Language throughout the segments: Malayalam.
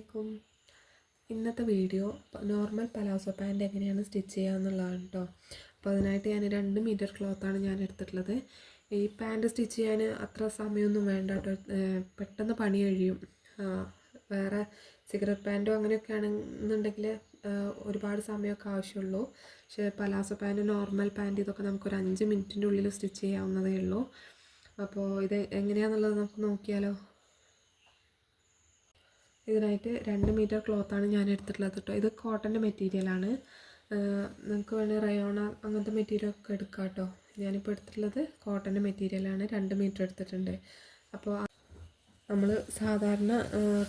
അസ്സലാമലൈക്കും. ഇന്നത്തെ വീഡിയോ നോർമൽ പലാസോ പാൻറ് എങ്ങനെയാണ് സ്റ്റിച്ച് ചെയ്യുക എന്നുള്ളതാണ് കേട്ടോ. അപ്പോൾ അതിനായിട്ട് ഞാൻ 2 മീറ്റർ ക്ലോത്താണ് ഞാൻ എടുത്തിട്ടുള്ളത്. ഈ പാൻറ് സ്റ്റിച്ച് ചെയ്യാൻ അത്ര സമയമൊന്നും വേണ്ട കേട്ടോ, പെട്ടെന്ന് പണി കഴിയും. വേറെ സിഗരറ്റ് പാൻറ്റോ അങ്ങനെയൊക്കെ ആണെന്നുണ്ടെങ്കിൽ ഒരുപാട് സമയമൊക്കെ ആവശ്യമുള്ളൂ. പക്ഷേ പലാസോ പാൻറ്, നോർമൽ പാൻറ് ഇതൊക്കെ നമുക്കൊരു 5 മിനിറ്റിൻ്റെ ഉള്ളിൽ സ്റ്റിച്ച് ചെയ്യാവുന്നതേ ഉള്ളൂ. അപ്പോൾ ഇത് എങ്ങനെയാണെന്നുള്ളത് നമുക്ക് നോക്കിയാലോ. ഇതിനായിട്ട് 2 മീറ്റർ ക്ലോത്താണ് ഞാൻ എടുത്തിട്ടുള്ളത് കേട്ടോ. ഇത് കോട്ടൻ്റെ മെറ്റീരിയലാണ്. നിങ്ങൾക്ക് വേണമെങ്കിൽ റയോണ അങ്ങനത്തെ മെറ്റീരിയലൊക്കെ എടുക്കാം കേട്ടോ. ഞാനിപ്പോൾ എടുത്തിട്ടുള്ളത് കോട്ടൻ്റെ മെറ്റീരിയലാണ്. 2 മീറ്റർ എടുത്തിട്ടുണ്ട്. അപ്പോൾ നമ്മൾ സാധാരണ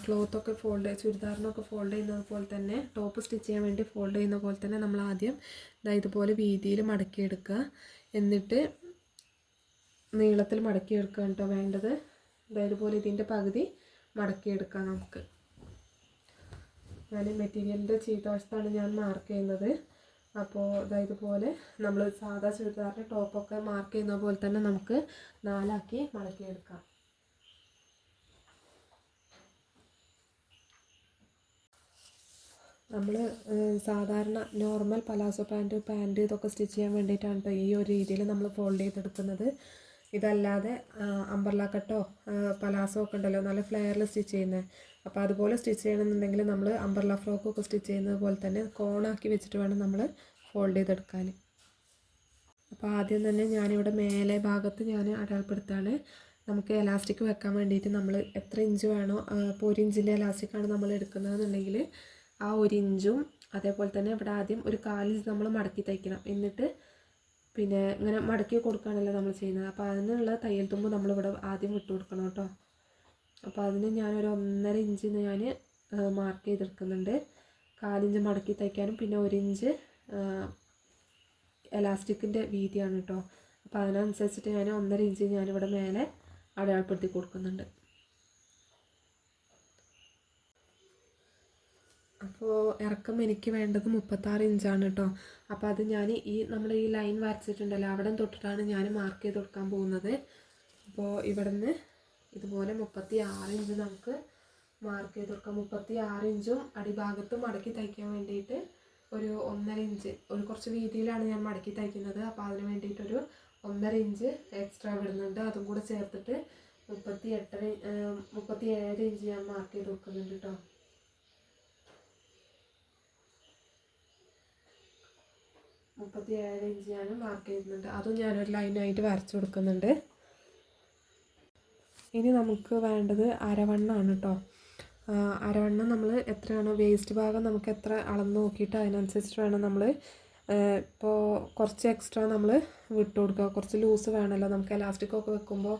ക്ലോത്തൊക്കെ ചുരിദാറിനൊക്കെ ഫോൾഡ് ചെയ്യുന്നത് പോലെ തന്നെ, ടോപ്പ് സ്റ്റിച്ച് ചെയ്യാൻ വേണ്ടി ഫോൾഡ് ചെയ്യുന്ന പോലെ തന്നെ നമ്മൾ ആദ്യം ഇതുപോലെ വീതിയിൽ മടക്കിയെടുക്കുക. എന്നിട്ട് നീളത്തിൽ മടക്കിയെടുക്കുക കേട്ടോ വേണ്ടത്. ഇതുപോലെ ഇതിൻ്റെ പകുതി മടക്കിയെടുക്കാം നമുക്ക്. ഞാൻ മെറ്റീരിയലിൻ്റെ ചീത്തവശത്താണ് ഞാൻ മാർക്ക് ചെയ്യുന്നത്. അപ്പോൾ ഇതുപോലെ നമ്മൾ സാധാ ചുരിദാറിൻ്റെ ടോപ്പൊക്കെ മാർക്ക് ചെയ്യുന്ന പോലെ തന്നെ നമുക്ക് 4 ആക്കി മടക്കിയെടുക്കാം. നമ്മൾ സാധാരണ നോർമൽ പലാസോ പാൻറ് ഇതൊക്കെ സ്റ്റിച്ച് ചെയ്യാൻ വേണ്ടിയിട്ടാണ് കേട്ടോ ഈ ഒരു രീതിയിൽ നമ്മൾ ഫോൾഡ് ചെയ്തെടുക്കുന്നത്. ഇതല്ലാതെ അംബർല കട്ടോ പലാസോ ഒക്കെ ഉണ്ടല്ലോ, നല്ല ഫ്ലെയറിൽ സ്റ്റിച്ച് ചെയ്യുന്നത്. അപ്പോൾ അതുപോലെ സ്റ്റിച്ച് ചെയ്യണമെന്നുണ്ടെങ്കിൽ നമ്മൾ അംബർല ഫ്രോക്കൊക്കെ സ്റ്റിച്ച് ചെയ്യുന്നത് പോലെ തന്നെ കോണാക്കി വെച്ചിട്ട് വേണം നമ്മൾ ഫോൾഡ് ചെയ്തെടുക്കാൻ. അപ്പോൾ ആദ്യം തന്നെ ഞാനിവിടെ മേലെ ഭാഗത്ത് ഞാൻ അടയാളപ്പെടുത്താണ്. നമുക്ക് എലാസ്റ്റിക് വെക്കാൻ വേണ്ടിയിട്ട് നമ്മൾ എത്ര ഇഞ്ച് വേണോ, ഇപ്പോൾ 1 ഇഞ്ചിൻ്റെ എലാസ്റ്റിക്കാണ് നമ്മൾ എടുക്കുന്നതെന്നുണ്ടെങ്കിൽ ആ 1 ഇഞ്ചും അതേപോലെ തന്നെ ഇവിടെ ആദ്യം ഒരു 1/4 ഇഞ്ച് നമ്മൾ മടക്കി തയ്ക്കണം. എന്നിട്ട് പിന്നെ ഇങ്ങനെ മടക്കി കൊടുക്കുകയാണല്ലോ നമ്മൾ ചെയ്യുന്നത്. അപ്പോൾ അതിനുള്ള തയ്യൽ തുമ്പ് നമ്മളിവിടെ ആദ്യം വിട്ടു കൊടുക്കണം കേട്ടോ. അപ്പോൾ അതിന് ഞാനൊരു 1.5 ഇഞ്ച് ഞാൻ മാർക്ക് ചെയ്തെടുക്കുന്നുണ്ട്. 1/4 ഇഞ്ച് മടക്കി തയ്ക്കാനും പിന്നെ 1 ഇഞ്ച് എലാസ്റ്റിക്കിൻ്റെ വീതിയാണ് കേട്ടോ. അപ്പോൾ അതിനനുസരിച്ചിട്ട് ഞാൻ 1.5 ഇഞ്ച് ഞാനിവിടെ മേലെ അടയാളപ്പെടുത്തി കൊടുക്കുന്നുണ്ട്. അപ്പോൾ ഇറക്കം എനിക്ക് വേണ്ടത് 36 ഇഞ്ചാണ് കേട്ടോ. അപ്പോൾ അത് ഞാൻ നമ്മൾ ഈ ലൈൻ വരച്ചിട്ടുണ്ടല്ലോ അവിടെ തൊട്ടിട്ടാണ് ഞാൻ മാർക്ക് ചെയ്ത് കൊടുക്കാൻ പോകുന്നത്. അപ്പോൾ ഇവിടെ നിന്ന് ഇതുപോലെ 36 ഇഞ്ച് നമുക്ക് മാർക്ക് ചെയ്ത് കൊടുക്കാം. 36 ഇഞ്ചും അടിഭാഗത്ത് മടക്കി തയ്ക്കാൻ വേണ്ടിയിട്ട് ഒരു 1.5 ഇഞ്ച്, ഒരു കുറച്ച് വീതിയിലാണ് ഞാൻ മടക്കി തയ്ക്കുന്നത്. അപ്പോൾ അതിന് വേണ്ടിയിട്ടൊരു 1.5 ഇഞ്ച് എക്സ്ട്രാ വിടുന്നുണ്ട്. അതും കൂടെ ചേർത്തിട്ട് 37 ഇഞ്ച് ഞാൻ മാർക്ക് ചെയ്ത് കൊടുക്കുന്നുണ്ട് കേട്ടോ. 37 ഇഞ്ച് ഞാൻ മാർക്ക് ചെയ്യുന്നുണ്ട്. അതും ഞാനൊരു ലൈനായിട്ട് വരച്ചു കൊടുക്കുന്നുണ്ട്. ഇനി നമുക്ക് വേണ്ടത് അരവണ്ണമാണ് കേട്ടോ. അരവണ്ണം നമ്മൾ എത്രയാണോ വേസ്റ്റ് ഭാഗം നമുക്ക് എത്ര അളന്ന് നോക്കിയിട്ട് അതിനനുസരിച്ചിട്ട് വേണം നമ്മൾ ഇപ്പോൾ കുറച്ച് എക്സ്ട്രാ നമ്മൾ വിട്ട് കൊടുക്കുക. കുറച്ച് ലൂസ് വേണമല്ലോ നമുക്ക് എലാസ്റ്റിക്കൊക്കെ വെക്കുമ്പോൾ,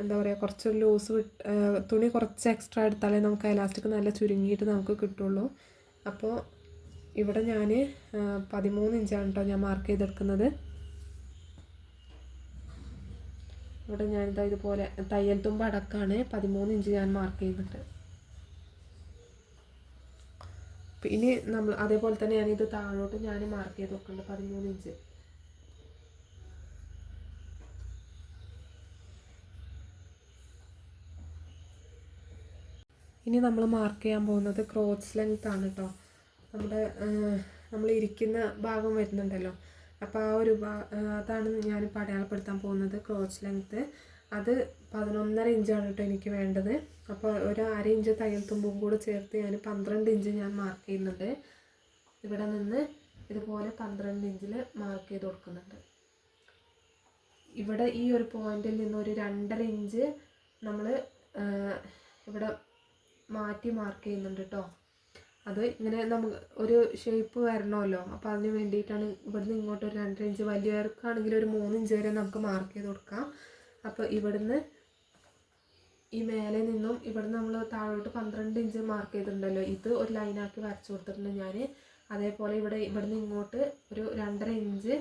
എന്താ പറയുക, കുറച്ച് ലൂസ് തുണി കുറച്ച് എക്സ്ട്രാ എടുത്താലേ നമുക്ക് എലാസ്റ്റിക് നല്ല ചുരുങ്ങിയിട്ട് നമുക്ക് കിട്ടുള്ളൂ. അപ്പോൾ ഇവിടെ ഞാൻ 13 ഇഞ്ചാണ് കേട്ടോ ഞാൻ മാർക്ക് ചെയ്തെടുക്കുന്നത്. ഇവിടെ ഞാനിതാ ഇതുപോലെ തയ്യൽ തുമ്പ് അടക്കമാണ് 13 ഇഞ്ച് ഞാൻ മാർക്ക് ചെയ്യുന്നുണ്ട്. ഇനി നമ്മൾ അതേപോലെ തന്നെ ഞാനിത് താഴോട്ട് ഞാൻ മാർക്ക് ചെയ്ത് വെക്കുന്നുണ്ട് 13 ഇഞ്ച്. ഇനി നമ്മൾ മാർക്ക് ചെയ്യാൻ പോകുന്നത് ക്രോച്ച് ലെങ്ത് ആണ് കേട്ടോ. നമ്മൾ ഇരിക്കുന്ന ഭാഗം വരുന്നുണ്ടല്ലോ, അപ്പോൾ ആ ഒരു അതാണ് ഞാനിപ്പോൾ അടയാളപ്പെടുത്താൻ പോകുന്നത് ക്രോച്ച് ലെങ്ത്ത്. അത് 11.5 ഇഞ്ചാണ് കേട്ടോ എനിക്ക് വേണ്ടത്. അപ്പോൾ ഒരു 1/2 ഇഞ്ച് തയ്യൽ തുമ്പും കൂടെ ചേർത്ത് ഞാൻ 12 ഇഞ്ച് ഞാൻ മാർക്ക് ചെയ്യുന്നുണ്ട്. ഇവിടെ നിന്ന് ഇതുപോലെ 12 ഇഞ്ചിൽ മാർക്ക് ചെയ്ത് കൊടുക്കുന്നുണ്ട്. ഇവിടെ ഈ ഒരു പോയിന്റിൽ നിന്ന് ഒരു 2.5 ഇഞ്ച് നമ്മൾ ഇവിടെ മാറ്റി മാർക്ക് ചെയ്യുന്നുണ്ട് കേട്ടോ. അത് ഇങ്ങനെ നമുക്ക് ഒരു ഷേപ്പ് വരണമല്ലോ, അപ്പോൾ അതിന് വേണ്ടിയിട്ടാണ് ഇവിടുന്ന് ഇങ്ങോട്ട് ഒരു 2.5 ഇഞ്ച്, വലിയവർക്കാണെങ്കിൽ ഒരു 3 ഇഞ്ച് വരെ നമുക്ക് മാർക്ക് ചെയ്ത് കൊടുക്കാം. അപ്പോൾ ഇവിടുന്ന് ഈ മേലെ നിന്നും ഇവിടുന്ന് നമ്മൾ താഴോട്ട് 12 ഇഞ്ച് മാർക്ക് ചെയ്തിട്ടുണ്ടല്ലോ, ഇത് ഒരു ലൈനാക്കി വരച്ചു കൊടുത്തിട്ടുണ്ട് ഞാൻ. അതേപോലെ ഇവിടുന്ന് ഇങ്ങോട്ട് ഒരു 2.5 ഇഞ്ച്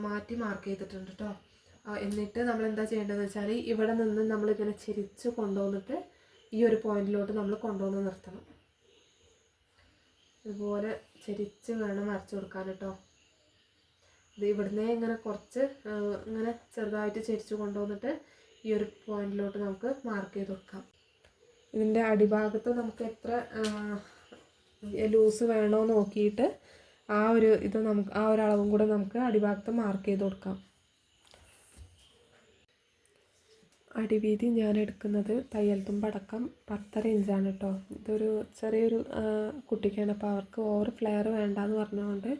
മാറ്റി മാർക്ക് ചെയ്തിട്ടുണ്ട് കേട്ടോ. എന്നിട്ട് നമ്മൾ എന്താ ചെയ്യേണ്ടതെന്ന് വെച്ചാൽ ഇവിടെ നിന്ന് നമ്മളിങ്ങനെ ചിരിച്ച് കൊണ്ടുവന്നിട്ട് ഈ ഒരു പോയിന്റിലോട്ട് നമ്മൾ കൊണ്ടുവന്ന് നിർത്തണം. ഇതുപോലെ ചരിച്ച് വേണം വരച്ചു കൊടുക്കാൻ കേട്ടോ. ഇത് ഇവിടുന്ന് ഇങ്ങനെ കുറച്ച് ഇങ്ങനെ ചെറുതായിട്ട് ചരിച്ച് കൊണ്ടുവന്നിട്ട് ഈ ഒരു പോയിന്റിലോട്ട് നമുക്ക് മാർക്ക് ചെയ്ത് കൊടുക്കാം. ഇതിൻ്റെ അടിഭാഗത്ത് നമുക്ക് എത്ര ലൂസ് വേണോ നോക്കിയിട്ട് ആ ഒരു അളവും കൂടെ നമുക്ക് അടിഭാഗത്ത് മാർക്ക് ചെയ്ത് കൊടുക്കാം. അടിവീതി ഞാൻ എടുക്കുന്നത് തയ്യൽ തുമ്പടക്കം 10.5 ഇഞ്ചാണ് കേട്ടോ. ഇതൊരു ചെറിയൊരു കുട്ടിക്കാണ്, അപ്പോൾ അവർക്ക് ഓവർ ഫ്ലെയർ വേണ്ടാന്ന് പറഞ്ഞുകൊണ്ട്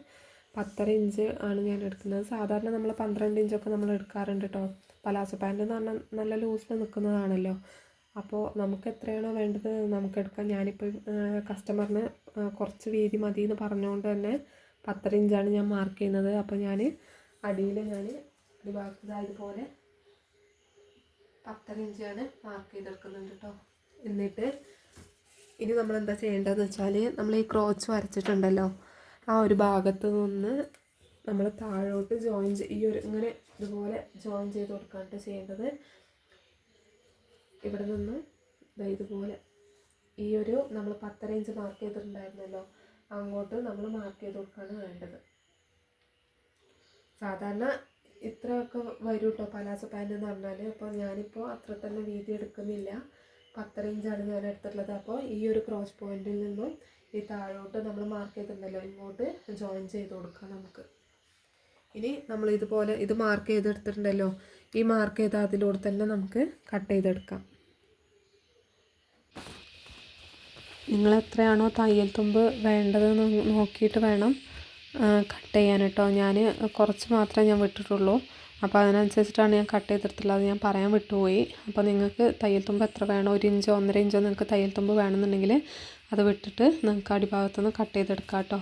10.5 ഇഞ്ച് ആണ് ഞാൻ എടുക്കുന്നത്. സാധാരണ നമ്മൾ 12 ഇഞ്ചൊക്കെ നമ്മൾ എടുക്കാറുണ്ട് കേട്ടോ. പലാസോ പാൻറ്റ് എന്ന് പറഞ്ഞാൽ നല്ല ലൂസിൽ നിൽക്കുന്നതാണല്ലോ. അപ്പോൾ നമുക്ക് എത്രയാണോ വേണ്ടത് നമുക്ക് എടുക്കാം. ഞാനിപ്പോൾ കസ്റ്റമറിന് കുറച്ച് വീതി മതി എന്ന് പറഞ്ഞുകൊണ്ട് തന്നെ 10.5 ഇഞ്ചാണ് ഞാൻ മാർക്ക് ചെയ്യുന്നത്. അപ്പോൾ അടിഭാഗത്ത് ഇതുപോലെ 10.5 ഇഞ്ചാണ് മാർക്ക് ചെയ്തെടുക്കുന്നുണ്ട് കേട്ടോ. എന്നിട്ട് ഇനി നമ്മൾ എന്താ ചെയ്യേണ്ടതെന്ന് വെച്ചാൽ, നമ്മൾ ഈ ക്രോച്ച് വരച്ചിട്ടുണ്ടല്ലോ, ആ ഒരു ഭാഗത്ത് നിന്ന് നമ്മൾ താഴോട്ട് ഇങ്ങനെ ഇതുപോലെ ജോയിൻ ചെയ്ത് കൊടുക്കാനായിട്ട് ചെയ്യേണ്ടത്. ഇവിടെ നിന്ന് ഇതുപോലെ ഈ ഒരു നമ്മൾ 10.5 ഇഞ്ച് മാർക്ക് ചെയ്തിട്ടുണ്ടായിരുന്നല്ലോ, അങ്ങോട്ട് നമ്മൾ മാർക്ക് ചെയ്ത് കൊടുക്കുകയാണ് വേണ്ടത്. സാധാരണ ഇത്രയൊക്കെ വരും കേട്ടോ പലാസോ പാൻറ്റ് എന്ന് പറഞ്ഞാൽ. അപ്പോൾ ഞാനിപ്പോൾ അത്ര തന്നെ വീതി എടുക്കുന്നില്ല, 10.5 ഇഞ്ചാണ് ഞാൻ എടുത്തിട്ടുള്ളത്. അപ്പോൾ ഈ ഒരു ക്രോച്ച് പോയിന്റിൽ നിന്നും ഈ താഴോട്ട് നമ്മൾ മാർക്ക് ചെയ്തിട്ടുണ്ടല്ലോ, ഇങ്ങോട്ട് ജോയിൻ ചെയ്ത് കൊടുക്കാം നമുക്ക്. ഇനി നമ്മൾ ഇതുപോലെ ഇത് മാർക്ക് ചെയ്തെടുത്തിട്ടുണ്ടല്ലോ, ഈ മാർക്ക് ചെയ്ത അതിലൂടെ തന്നെ നമുക്ക് കട്ട് ചെയ്തെടുക്കാം. നിങ്ങൾ എത്രയാണോ തയ്യൽ തുമ്പ് വേണ്ടതെന്ന് നോക്കിയിട്ട് വേണം കട്ട് ചെയ്യാൻ കേട്ടോ. ഞാൻ കുറച്ച് മാത്രമേ ഞാൻ വിട്ടിട്ടുള്ളൂ, അപ്പോൾ അതിനനുസരിച്ചിട്ടാണ് ഞാൻ കട്ട് ചെയ്തെടുത്തുള്ളത്. അത് ഞാൻ പറയാൻ വിട്ടുപോയി. അപ്പോൾ നിങ്ങൾക്ക് തയ്യൽ തുമ്പ് എത്ര വേണോ, 1 ഇഞ്ചോ 1.5 ഇഞ്ചോ നിങ്ങൾക്ക് തയ്യൽ തുമ്പ് വേണമെന്നുണ്ടെങ്കിൽ അത് വിട്ടിട്ട് നിങ്ങൾക്ക് അടിഭാഗത്തുനിന്ന് കട്ട് ചെയ്തെടുക്കാം കേട്ടോ.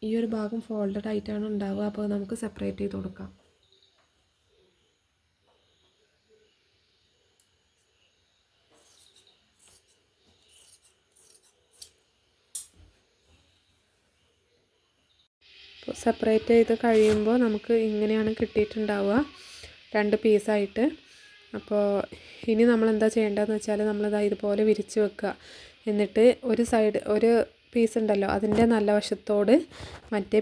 ഈ ഒരു ഭാഗം ഫോൾഡഡ് ആയിട്ടാണ് ഉണ്ടാവുക, അപ്പോൾ നമുക്ക് സെപ്പറേറ്റ് ചെയ്ത് കൊടുക്കാം. സെപ്പറേറ്റ് ചെയ്ത് കഴിയുമ്പോൾ നമുക്ക് ഇങ്ങനെയാണ് കിട്ടിയിട്ടുണ്ടാവുക, 2 പീസായിട്ട്. അപ്പോൾ ഇനി നമ്മൾ എന്താ ചെയ്യേണ്ടതെന്ന് വെച്ചാൽ, നമ്മളിതാ ഇതുപോലെ വിരിച്ച് വെക്കുക. എന്നിട്ട് ഒരു പീസ് ഉണ്ടല്ലോ, അതിൻ്റെ നല്ല വശത്തോട് മറ്റേ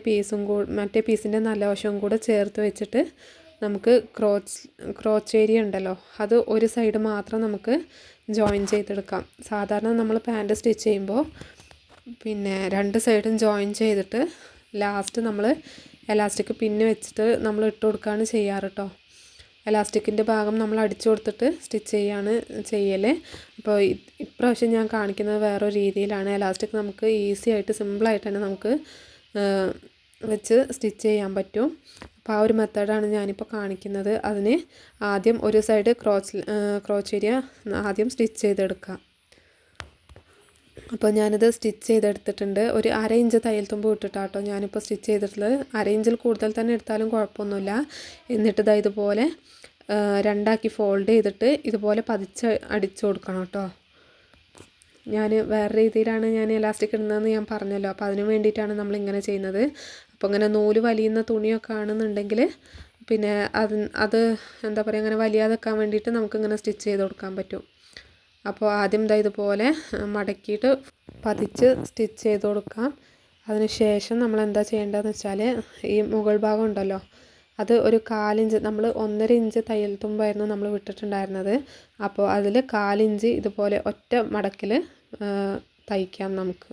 പീസിൻ്റെ നല്ല വശവും കൂടെ ചേർത്ത് വെച്ചിട്ട് നമുക്ക് ക്രോച്ച് ഏരിയ ഉണ്ടല്ലോ, അത് ഒരു സൈഡ് മാത്രം നമുക്ക് ജോയിൻ ചെയ്തെടുക്കാം. സാധാരണ നമ്മൾ പാൻറ്റ് സ്റ്റിച്ച് ചെയ്യുമ്പോൾ പിന്നെ 2 സൈഡും ജോയിൻ ചെയ്തിട്ട് ലാസ്റ്റ് നമ്മൾ എലാസ്റ്റിക് പിന്ന് വെച്ചിട്ട് നമ്മൾ ഇട്ട് കൊടുക്കുകയാണ് ചെയ്യാറ് കേട്ടോ. എലാസ്റ്റിക്കിൻ്റെ ഭാഗം നമ്മൾ അടിച്ചു കൊടുത്തിട്ട് സ്റ്റിച്ച് ചെയ്യൽ. അപ്പോൾ ഇപ്രാവശ്യം ഞാൻ കാണിക്കുന്നത് വേറൊരു രീതിയിലാണ്. എലാസ്റ്റിക് നമുക്ക് ഈസി ആയിട്ട് സിമ്പിളായിട്ട് തന്നെ നമുക്ക് വെച്ച് സ്റ്റിച്ച് ചെയ്യാൻ പറ്റും. അപ്പോൾ ആ ഒരു മെത്തേഡാണ് ഞാനിപ്പോൾ കാണിക്കുന്നത്. അതിന് ആദ്യം ഒരു സൈഡ് ക്രോച്ച് ഏരിയ ആദ്യം സ്റ്റിച്ച് ചെയ്തെടുക്കാം. അപ്പോൾ ഞാനിത് സ്റ്റിച്ച് ചെയ്തെടുത്തിട്ടുണ്ട്. ഒരു 1/2 ഇഞ്ച് തയ്യൽ തുമ്പ് ഇട്ടിട്ടാട്ടോ ഞാനിപ്പോൾ സ്റ്റിച്ച് ചെയ്തിട്ടുള്ളത്. 1/2 ഇഞ്ചിൽ കൂടുതൽ തന്നെ എടുത്താലും കുഴപ്പമൊന്നുമില്ല. എന്നിട്ട് ഇതുപോലെ 2ആക്കി ഫോൾഡ് ചെയ്തിട്ട് ഇതുപോലെ പതിച്ച് അടിച്ചു കൊടുക്കണം കേട്ടോ. ഞാൻ വേറെ രീതിയിലാണ് ഞാൻ എലാസ്റ്റിക് ഇടുന്നതെന്ന് ഞാൻ പറഞ്ഞല്ലോ, അപ്പോൾ അതിന് വേണ്ടിയിട്ടാണ് നമ്മളിങ്ങനെ ചെയ്യുന്നത്. അപ്പോൾ ഇങ്ങനെ നൂല് വലിയുന്ന തുണിയൊക്കെ ആണെന്നുണ്ടെങ്കിൽ പിന്നെ അത് എന്താ പറയുക, അങ്ങനെ വലിയാതെക്കാൻ വേണ്ടിയിട്ട് നമുക്കിങ്ങനെ സ്റ്റിച്ച് ചെയ്ത് കൊടുക്കാൻ പറ്റും. അപ്പോൾ ആദ്യം ഇതുപോലെ മടക്കിയിട്ട് പതിച്ച് സ്റ്റിച്ച് ചെയ്ത് കൊടുക്കാം. അതിന് ശേഷം നമ്മൾ എന്താ ചെയ്യേണ്ടതെന്ന് വെച്ചാൽ, ഈ മുകൾ ഭാഗം ഉണ്ടല്ലോ, അത് ഒരു 1/4 ഇഞ്ച്, നമ്മൾ 1.5 ഇഞ്ച് തയ്യൽ തുമ്പായിരുന്നു നമ്മൾ വിട്ടിട്ടുണ്ടായിരുന്നത്. അപ്പോൾ അതിൽ 1/4 ഇഞ്ച് ഇതുപോലെ ഒറ്റ മടക്കിൽ തയ്ക്കാം നമുക്ക്.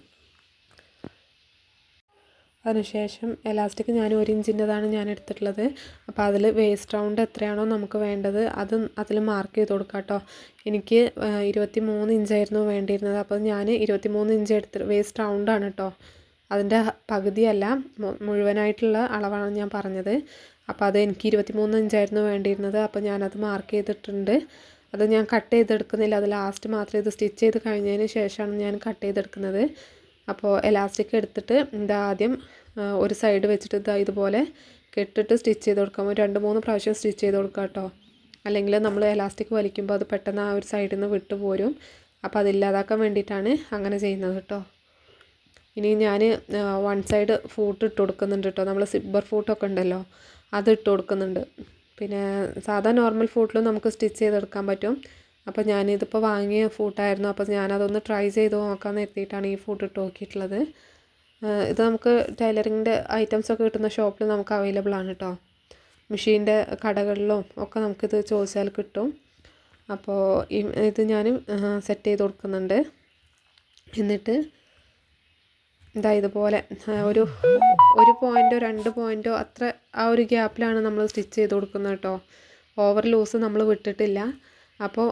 അതിനുശേഷം എലാസ്റ്റിക് ഞാൻ 1 ഇഞ്ചിൻ്റെതാണ് ഞാൻ എടുത്തിട്ടുള്ളത്. അപ്പോൾ അതിൽ വേസ്റ്റ് റൗണ്ട് എത്രയാണോ നമുക്ക് വേണ്ടത് അതിൽ മാർക്ക് ചെയ്ത് കൊടുക്കാം കേട്ടോ. എനിക്ക് 23 ഇഞ്ചായിരുന്നു വേണ്ടിയിരുന്നത്. അപ്പോൾ ഞാൻ 23 ഇഞ്ച് എടുത്ത് വേസ്റ്റ് റൗണ്ടാണ് കേട്ടോ, അതിൻ്റെ പകുതിയല്ല, മുഴുവനായിട്ടുള്ള അളവാണ് ഞാൻ പറഞ്ഞത്. അപ്പോൾ അത് എനിക്ക് 23 ഇഞ്ചായിരുന്നു വേണ്ടിയിരുന്നത്. അപ്പോൾ ഞാനത് മാർക്ക് ചെയ്തിട്ടുണ്ട്. അത് ഞാൻ കട്ട് ചെയ്തെടുക്കുന്നില്ല, അത് ലാസ്റ്റ് മാത്രമേ ഇത് സ്റ്റിച്ച് ചെയ്ത് കഴിഞ്ഞതിന് ശേഷമാണ് ഞാൻ കട്ട് ചെയ്തെടുക്കുന്നത്. അപ്പോൾ എലാസ്റ്റിക് എടുത്തിട്ട് ആദ്യം ഒരു സൈഡ് വെച്ചിട്ട് ഇതുപോലെ കെട്ടിട്ട് സ്റ്റിച്ച് ചെയ്ത് കൊടുക്കാം. 2-3 പ്രാവശ്യം സ്റ്റിച്ച് ചെയ്ത് കൊടുക്കാം കേട്ടോ. അല്ലെങ്കിൽ നമ്മൾ എലാസ്റ്റിക് വലിക്കുമ്പോൾ അത് പെട്ടെന്ന് ആ ഒരു സൈഡിൽ നിന്ന് വിട്ടു പോരും. അപ്പോൾ അതില്ലാതാക്കാൻ വേണ്ടിയിട്ടാണ് അങ്ങനെ ചെയ്യുന്നത് കേട്ടോ. ഇനി ഞാൻ 1 സൈഡ് ഫൂട്ട് ഇട്ട് കൊടുക്കുന്നുണ്ട് കേട്ടോ. നമ്മൾ സിബ്ബർ ഫൂട്ടൊക്കെ ഉണ്ടല്ലോ, അത് ഇട്ട് കൊടുക്കുന്നുണ്ട്. പിന്നെ സാധാ നോർമൽ ഫൂട്ടിലും നമുക്ക് സ്റ്റിച്ച് ചെയ്തെടുക്കാൻ പറ്റും. അപ്പോൾ ഞാനിതിപ്പോൾ വാങ്ങിയ ഫൂട്ടായിരുന്നു. അപ്പോൾ ഞാനതൊന്ന് ട്രൈ ചെയ്ത് നോക്കാമെന്ന് എത്തിയിട്ടാണ് ഈ ഫൂട്ട് ഇട്ട് നോക്കിയിട്ടുള്ളത്. ഇത് നമുക്ക് ടൈലറിങ്ങിൻ്റെ ഐറ്റംസൊക്കെ കിട്ടുന്ന ഷോപ്പിൽ നമുക്ക് അവൈലബിൾ ആണ് കേട്ടോ. മെഷീൻ്റെ കടകളിലും ഒക്കെ നമുക്കിത് ചോദിച്ചാൽ കിട്ടും. അപ്പോൾ ഇത് ഞാൻ സെറ്റ് ചെയ്ത് കൊടുക്കുന്നുണ്ട്. എന്നിട്ട് ഇതുപോലെ ഒരു പോയിൻറ്റോ 2 പോയിൻറ്റോ അത്ര ആ ഒരു ഗ്യാപ്പിലാണ് നമ്മൾ സ്റ്റിച്ച് ചെയ്ത് കൊടുക്കുന്നത് കേട്ടോ. ഓവർ ലൂസ് നമ്മൾ വിട്ടിട്ടില്ല. അപ്പോൾ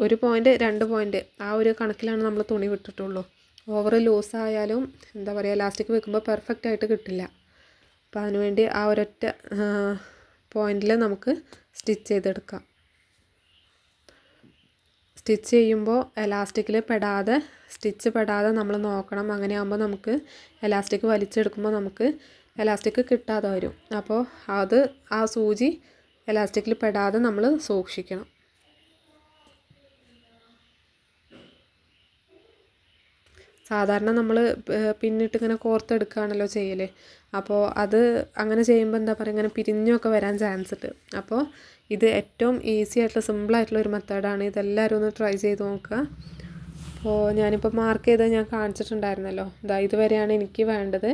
1 പോയിൻറ്റ് 2 പോയിൻറ്റ് ആ ഒരു കണക്കിലാണ് നമ്മൾ തുണി വിട്ടിട്ടുള്ളൂ. ഓവർ ലൂസായാലും എന്താ പറയുക, ലാസ്റ്റിക്ക് വെക്കുമ്പോൾ പെർഫെക്റ്റ് ആയിട്ട് കിട്ടില്ല. അപ്പോൾ അതിനുവേണ്ടി ആ ഒരൊറ്റ പോയിൻറ്റിൽ നമുക്ക് സ്റ്റിച്ച് ചെയ്തെടുക്കാം. സ്റ്റിച്ച് ചെയ്യുമ്പോൾ എലാസ്റ്റിക്കിൽ സ്റ്റിച്ച് പെടാതെ നമ്മൾ നോക്കണം. അങ്ങനെയാകുമ്പോൾ നമുക്ക് എലാസ്റ്റിക് വലിച്ചെടുക്കുമ്പോൾ നമുക്ക് എലാസ്റ്റിക് കിട്ടാതെ വരും. അപ്പോൾ ആ സൂചി എലാസ്റ്റിക്കിൽ പെടാതെ നമ്മൾ സൂക്ഷിക്കണം. സാധാരണ നമ്മൾ പിന്നിട്ട് ഇങ്ങനെ കോർത്തെടുക്കുകയാണല്ലോ ചെയ്യൽ. അപ്പോൾ അത് അങ്ങനെ ചെയ്യുമ്പോൾ എന്താ പറയുക, ഇങ്ങനെ പിരിഞ്ഞൊക്കെ വരാൻ ചാൻസ് ഉണ്ട്. അപ്പോൾ ഇത് ഏറ്റവും ഈസി ആയിട്ടുള്ള സിമ്പിളായിട്ടുള്ള ഒരു മെത്തേഡാണ്. ഇതെല്ലാവരും ഒന്ന് ട്രൈ ചെയ്ത് നോക്കുക. അപ്പോൾ ഞാനിപ്പോൾ മാർക്ക് ചെയ്ത് ഞാൻ കാണിച്ചിട്ടുണ്ടായിരുന്നല്ലോ, ഇതുവരെയാണ് എനിക്ക് വേണ്ടത്.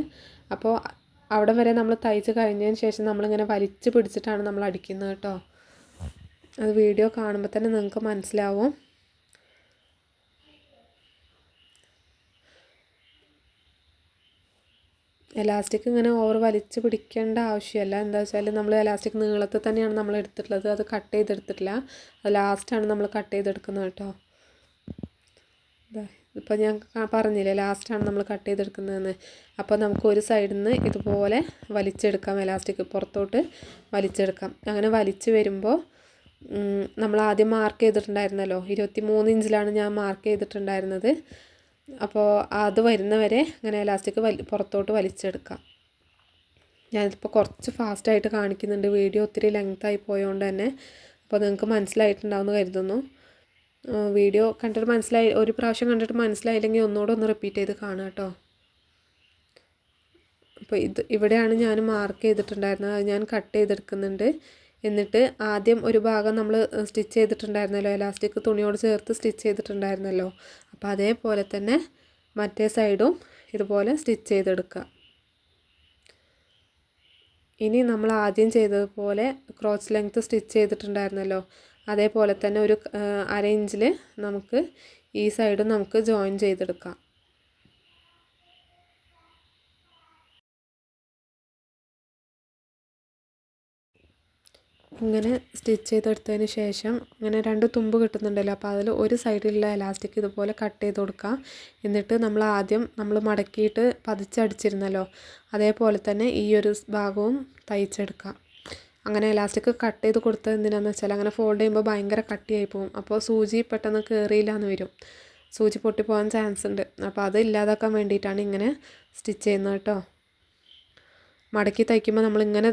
അപ്പോൾ അവിടെ വരെ നമ്മൾ തയ്ച്ച് കഴിഞ്ഞതിന് ശേഷം നമ്മളിങ്ങനെ വലിച്ച് പിടിച്ചിട്ടാണ് നമ്മൾ അടിക്കുന്നത് കേട്ടോ. അത് വീഡിയോ കാണുമ്പോൾ തന്നെ നിങ്ങൾക്ക് മനസ്സിലാവും. എലാസ്റ്റിക് ഇങ്ങനെ ഓവർ വലിച്ച് പിടിക്കേണ്ട ആവശ്യമില്ല. എന്താ വെച്ചാൽ നമ്മൾ എലാസ്റ്റിക് നീളത്തിൽ തന്നെയാണ് നമ്മൾ എടുത്തിട്ടുള്ളത്. അത് കട്ട് ചെയ്തെടുത്തിട്ടില്ല. അത് ലാസ്റ്റാണ് നമ്മൾ കട്ട് ചെയ്തെടുക്കുന്നത് കേട്ടോ. ഇപ്പോൾ ഞാൻ പറഞ്ഞില്ലേ, ലാസ്റ്റാണ് നമ്മൾ കട്ട് ചെയ്തെടുക്കുന്നതെന്ന്. അപ്പോൾ നമുക്ക് ഒരു സൈഡിൽ നിന്ന് ഇതുപോലെ വലിച്ചെടുക്കാം. എലാസ്റ്റിക് പുറത്തോട്ട് വലിച്ചെടുക്കാം. അങ്ങനെ വലിച്ച് വരുമ്പോൾ നമ്മൾ ആദ്യം മാർക്ക് ചെയ്തിട്ടുണ്ടായിരുന്നല്ലോ, 23 ഇഞ്ചിലാണ് ഞാൻ മാർക്ക് ചെയ്തിട്ടുണ്ടായിരുന്നത്. അപ്പോൾ അത് വരുന്നവരെ ഇങ്ങനെ എലാസ്റ്റിക് പുറത്തോട്ട് വലിച്ചെടുക്കാം. ഞാനിപ്പോൾ കുറച്ച് ഫാസ്റ്റായിട്ട് കാണിക്കുന്നുണ്ട്, വീഡിയോ ഒത്തിരി ലെങ്തായി പോയതുകൊണ്ട് തന്നെ. അപ്പോൾ നിങ്ങൾക്ക് മനസ്സിലായിട്ടുണ്ടാവുമെന്ന് കരുതുന്നു. വീഡിയോ കണ്ടിട്ട് ഒരു പ്രാവശ്യം കണ്ടിട്ട് മനസ്സിലായില്ലെങ്കിൽ ഒന്നുകൂടെ ഒന്ന് റിപ്പീറ്റ് ചെയ്ത് കാണുക കേട്ടോ. അപ്പോൾ ഇവിടെയാണ് ഞാൻ മാർക്ക് ചെയ്തിട്ടുണ്ടായിരുന്നത്. അത് ഞാൻ കട്ട് ചെയ്തെടുക്കുന്നുണ്ട്. എന്നിട്ട് ആദ്യം ഒരു ഭാഗം നമ്മൾ സ്റ്റിച്ച് ചെയ്തിട്ടുണ്ടായിരുന്നല്ലോ, എലാസ്റ്റിക് തുണിയോട് ചേർത്ത് സ്റ്റിച്ച് ചെയ്തിട്ടുണ്ടായിരുന്നല്ലോ. അപ്പോൾ അതേപോലെ തന്നെ മറ്റേ സൈഡും ഇതുപോലെ സ്റ്റിച്ച് ചെയ്തെടുക്കുക. ഇനി നമ്മൾ ആദ്യം ചെയ്തതുപോലെ ക്രോച്ച് ലെങ്ത്ത് സ്റ്റിച്ച് ചെയ്തിട്ടുണ്ടായിരുന്നല്ലോ, അതേപോലെ തന്നെ ഒരു 1/2 ഇഞ്ചിൽ നമുക്ക് ഈ സൈഡും നമുക്ക് ജോയിൻ ചെയ്തെടുക്കാം. ഇങ്ങനെ സ്റ്റിച്ച് ചെയ്തെടുത്തതിന് ശേഷം ഇങ്ങനെ 2 തുമ്പ് കിട്ടുന്നുണ്ടല്ലോ, അപ്പോൾ അതിൽ ഒരു സൈഡിലുള്ള എലാസ്റ്റിക് ഇതുപോലെ കട്ട് ചെയ്ത് കൊടുക്കുക. എന്നിട്ട് നമ്മൾ മടക്കിയിട്ട് പതിച്ചടിച്ചിരുന്നല്ലോ, അതേപോലെ തന്നെ ഈ ഒരു ഭാഗവും തയ്ച്ചെടുക്കാം. അങ്ങനെ എലാസ്റ്റിക് കട്ട് ചെയ്ത് കൊടുത്തത് എന്തിനാണെന്ന് വെച്ചാൽ അങ്ങനെ ഫോൾഡ് ചെയ്യുമ്പോൾ ഭയങ്കര കട്ടിയായി പോകും. അപ്പോൾ സൂചി പെട്ടെന്ന് കയറിയില്ലാന്ന് വരും, സൂചി പൊട്ടിപ്പോകാൻ ചാൻസ് ഉണ്ട്. അപ്പോൾ അത് ഇല്ലാതാക്കാൻ വേണ്ടിയിട്ടാണ് ഇങ്ങനെ സ്റ്റിച്ച് ചെയ്യുന്നത് കേട്ടോ. മടക്കി തയ്ക്കുമ്പോൾ നമ്മളിങ്ങനെ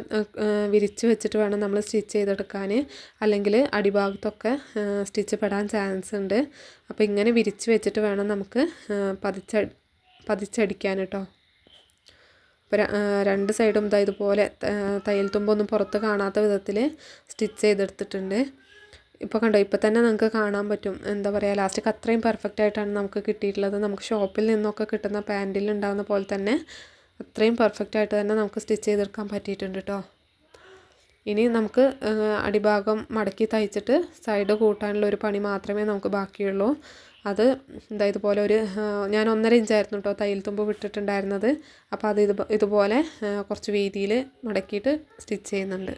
വിരിച്ച് വെച്ചിട്ട് വേണം നമ്മൾ സ്റ്റിച്ച് ചെയ്തെടുക്കാൻ, അല്ലെങ്കിൽ അടിഭാഗത്തൊക്കെ സ്റ്റിച്ച് പെടാൻ ചാൻസ് ഉണ്ട്. അപ്പോൾ ഇങ്ങനെ വിരിച്ച് വെച്ചിട്ട് വേണം നമുക്ക് പതിച്ചടിക്കാൻ കേട്ടോ. അപ്പോൾ 2 സൈഡും ഇതുപോലെ തയ്യൽ തുമ്പൊന്നും പുറത്ത് കാണാത്ത വിധത്തിൽ സ്റ്റിച്ച് ചെയ്തെടുത്തിട്ടുണ്ട്. ഇപ്പോൾ കണ്ടോ, ഇപ്പോൾ തന്നെ നിങ്ങൾക്ക് കാണാൻ പറ്റും. എന്താ പറയുക, ലാസ്റ്റിക് അത്രയും പെർഫെക്റ്റ് ആയിട്ടാണ് നമുക്ക് കിട്ടിയിട്ടുള്ളത്. നമുക്ക് ഷോപ്പിൽ നിന്നൊക്കെ കിട്ടുന്ന പാൻറ്റിൽ ഉണ്ടാകുന്ന പോലെ തന്നെ അത്രയും പെർഫെക്റ്റ് ആയിട്ട് തന്നെ നമുക്ക് സ്റ്റിച്ച് ചെയ്തെടുക്കാൻ പറ്റിയിട്ടുണ്ട് കേട്ടോ. ഇനി നമുക്ക് അടിഭാഗം മടക്കി തയ്ച്ചിട്ട് സൈഡ് കൂട്ടാനുള്ള ഒരു പണി മാത്രമേ നമുക്ക് ബാക്കിയുള്ളൂ. അത് ഇതുപോലെ ഞാൻ 1.5 ഇഞ്ചായിരുന്നു കേട്ടോ തയ്യൽ തുമ്പ് വിട്ടിട്ടുണ്ടായിരുന്നത്. അപ്പോൾ അത് ഇതുപോലെ കുറച്ച് വീതിയിൽ മടക്കിയിട്ട് സ്റ്റിച്ച് ചെയ്യുന്നുണ്ട്.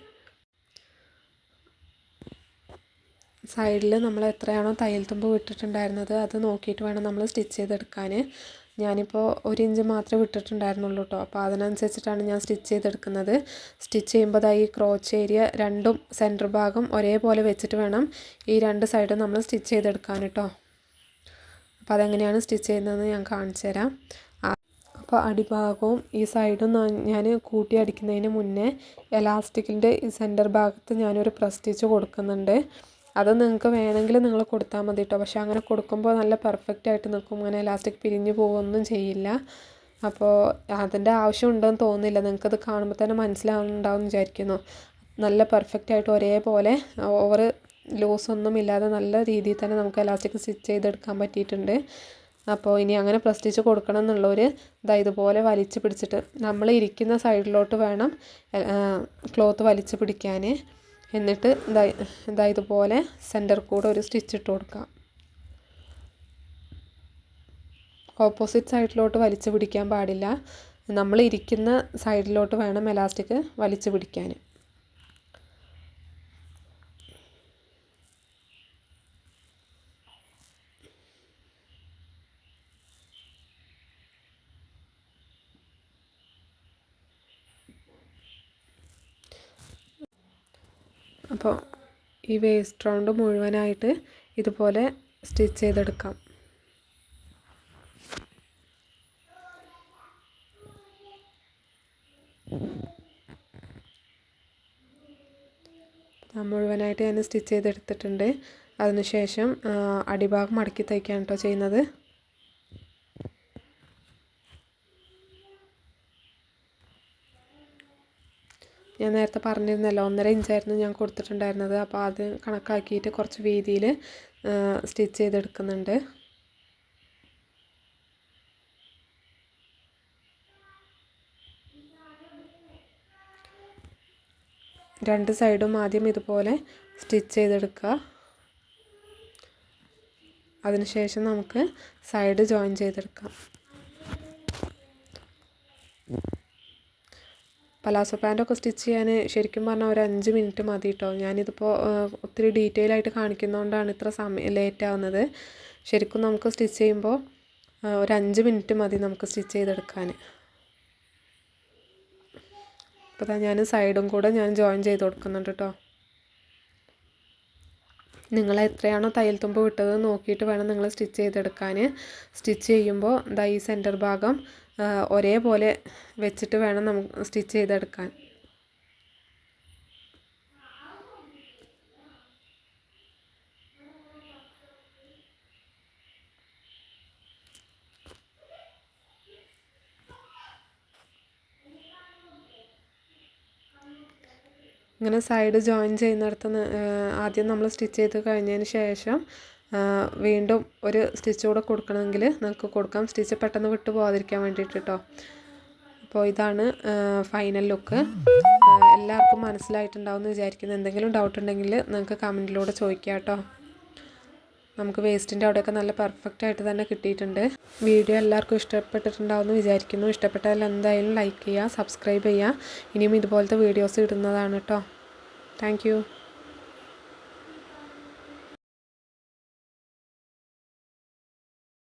സൈഡിൽ നമ്മൾ എത്രയാണോ തയ്യൽ തുമ്പ് വിട്ടിട്ടുണ്ടായിരുന്നത് അത് നോക്കിയിട്ട് വേണം നമ്മൾ സ്റ്റിച്ച് ചെയ്തെടുക്കാൻ. ഞാനിപ്പോൾ 1 ഇഞ്ച് മാത്രമേ വിട്ടിട്ടുണ്ടായിരുന്നുള്ളൂ കേട്ടോ. അപ്പോൾ അതിനനുസരിച്ചിട്ടാണ് ഞാൻ സ്റ്റിച്ച് ചെയ്തെടുക്കുന്നത്. സ്റ്റിച്ച് ചെയ്യുമ്പോൾ ഈ ക്രോച്ച് ഏരിയ രണ്ടും സെൻറ്റർ ഭാഗം ഒരേപോലെ വെച്ചിട്ട് വേണം ഈ 2 സൈഡും നമ്മൾ സ്റ്റിച്ച് ചെയ്തെടുക്കാൻ കേട്ടോ. അപ്പോൾ അതെങ്ങനെയാണ് സ്റ്റിച്ച് ചെയ്യുന്നതെന്ന് ഞാൻ കാണിച്ചു തരാം. അപ്പോൾ അടിഭാഗവും ഈ സൈഡും ഞാൻ കൂട്ടി അടിക്കുന്നതിന് മുന്നേ എലാസ്റ്റിക്കിൻ്റെ ഈ സെൻറ്റർ ഭാഗത്ത് ഞാനൊരു പ്രസ് സ്റ്റിച്ച് കൊടുക്കുന്നുണ്ട്. അത് നിങ്ങൾക്ക് വേണമെങ്കിൽ നിങ്ങൾ കൊടുത്താൽ മതി കേട്ടോ. പക്ഷേ അങ്ങനെ കൊടുക്കുമ്പോൾ നല്ല പെർഫെക്റ്റ് ആയിട്ട് നിൽക്കും, അങ്ങനെ എലാസ്റ്റിക് പിരിഞ്ഞു പോവുകയൊന്നും ചെയ്യില്ല. അപ്പോൾ അതിൻ്റെ ആവശ്യം ഉണ്ടെന്ന് തോന്നുന്നില്ല, നിങ്ങൾക്കത് കാണുമ്പോൾ തന്നെ മനസ്സിലാവുന്നുണ്ടാവും വിചാരിക്കുന്നു. നല്ല പെർഫെക്റ്റ് ആയിട്ട് ഒരേപോലെ ഓവർ ലൂസൊന്നും ഇല്ലാതെ നല്ല രീതിയിൽ തന്നെ നമുക്ക് എലാസ്റ്റിക് സ്റ്റിച്ച് ചെയ്തെടുക്കാൻ പറ്റിയിട്ടുണ്ട്. അപ്പോൾ ഇനി അങ്ങനെ പ്രസ് സ്റ്റിച്ച് കൊടുക്കണം എന്നുള്ളവർ ഇതുപോലെ വലിച്ച് പിടിച്ചിട്ട് നമ്മൾ ഇരിക്കുന്ന സൈഡിലോട്ട് വേണം ക്ലോത്ത് വലിച്ച് പിടിക്കാൻ. എന്നിട്ട് ഇതുപോലെ സെൻറ്റർ കൂടെ ഒരു സ്റ്റിച്ച് ഇട്ട് കൊടുക്കാം. ഓപ്പോസിറ്റ് സൈഡിലോട്ട് വലിച്ച് പിടിക്കാൻ പാടില്ല, നമ്മൾ ഇരിക്കുന്ന സൈഡിലോട്ട് വേണം എലാസ്റ്റിക് വലിച്ച് പിടിക്കാൻ. അപ്പോൾ ഈ വേസ്റ്റ് റൗണ്ട് മുഴുവനായിട്ട് ഇതുപോലെ സ്റ്റിച്ച് ചെയ്തെടുക്കാം. മുഴുവനായിട്ട് ഞാൻ സ്റ്റിച്ച് ചെയ്തെടുത്തിട്ടുണ്ട്. അതിനുശേഷം അടിഭാഗം മടക്കി തയ്ക്കാൻ കേട്ടോ ചെയ്യുന്നത്. ഞാൻ നേരത്തെ പറഞ്ഞിരുന്നല്ലോ 1.5 ഇഞ്ചായിരുന്നു ഞാൻ കൊടുത്തിട്ടുണ്ടായിരുന്നത്. അപ്പോൾ അത് കണക്കാക്കിയിട്ട് കുറച്ച് വീതിയിൽ സ്റ്റിച്ച് ചെയ്തെടുക്കുന്നുണ്ട്. രണ്ട് സൈഡും ആദ്യം ഇതുപോലെ സ്റ്റിച്ച് ചെയ്തെടുക്കുക. അതിനുശേഷം നമുക്ക് സൈഡ് ജോയിൻ ചെയ്തെടുക്കാം. പലാസോ പാൻറ്റൊക്കെ സ്റ്റിച്ച് ചെയ്യാൻ ശരിക്കും പറഞ്ഞാൽ ഒരു 5 മിനിറ്റ് മതി കേട്ടോ. ഞാനിതിപ്പോൾ ഒത്തിരി ഡീറ്റെയിൽ ആയിട്ട് കാണിക്കുന്നതുകൊണ്ടാണ് ഇത്ര സമയം ലേറ്റ് ആവുന്നത്. ശരിക്കും നമുക്ക് സ്റ്റിച്ച് ചെയ്യുമ്പോൾ ഒരു 5 മിനിറ്റ് മതി നമുക്ക് സ്റ്റിച്ച് ചെയ്തെടുക്കാൻ. അപ്പോൾ ഞാൻ സൈഡും കൂടെ ഞാൻ ജോയിൻ ചെയ്ത് കൊടുക്കുന്നുണ്ട് കേട്ടോ. നിങ്ങൾ എത്രയാണോ തയ്യൽ തുമ്പ് വിട്ടത് നോക്കിയിട്ട് വേണം നിങ്ങൾ സ്റ്റിച്ച് ചെയ്തെടുക്കാൻ. സ്റ്റിച്ച് ചെയ്യുമ്പോൾ ഈ സെൻറ്റർ ഭാഗം ഒരേപോലെ വെച്ചിട്ട് വേണം നമുക്ക് സ്റ്റിച്ച് ചെയ്തെടുക്കാൻ. ഇങ്ങനെ സൈഡ് ജോയിൻ ചെയ്യുന്നിടത്ത് ആദ്യം നമ്മൾ സ്റ്റിച്ച് ചെയ്ത് കഴിഞ്ഞതിന് ശേഷം വീണ്ടും ഒരു സ്റ്റിച്ച് കൂടെ കൊടുക്കണമെങ്കിൽ നമുക്ക് കൊടുക്കാം. സ്റ്റിച്ച് പെട്ടെന്ന് വിട്ടു പോകാതിരിക്കാൻ വേണ്ടിയിട്ട് കേട്ടോ. അപ്പോൾ ഇതാണ് ഫൈനൽ ലുക്ക്. എല്ലാവർക്കും മനസ്സിലായിട്ടുണ്ടാവും എന്ന് വിചാരിക്കുന്നു. എന്തെങ്കിലും ഡൗട്ട് ഉണ്ടെങ്കിൽ നിങ്ങൾക്ക് കമൻറ്റിലൂടെ ചോദിക്കാം കേട്ടോ. നമുക്ക് വേസ്റ്റിൻ്റെ അവിടെയൊക്കെ നല്ല പെർഫെക്റ്റ് ആയിട്ട് തന്നെ കിട്ടിയിട്ടുണ്ട്. വീഡിയോ എല്ലാവർക്കും ഇഷ്ടപ്പെട്ടിട്ടുണ്ടാവും എന്ന് വിചാരിക്കുന്നു. ഇഷ്ടപ്പെട്ടാൽ എന്തായാലും ലൈക്ക് ചെയ്യുക, സബ്സ്ക്രൈബ് ചെയ്യുക. ഇനിയും ഇതുപോലത്തെ വീഡിയോസ് ഇടുന്നതാണ് കേട്ടോ. Thank you.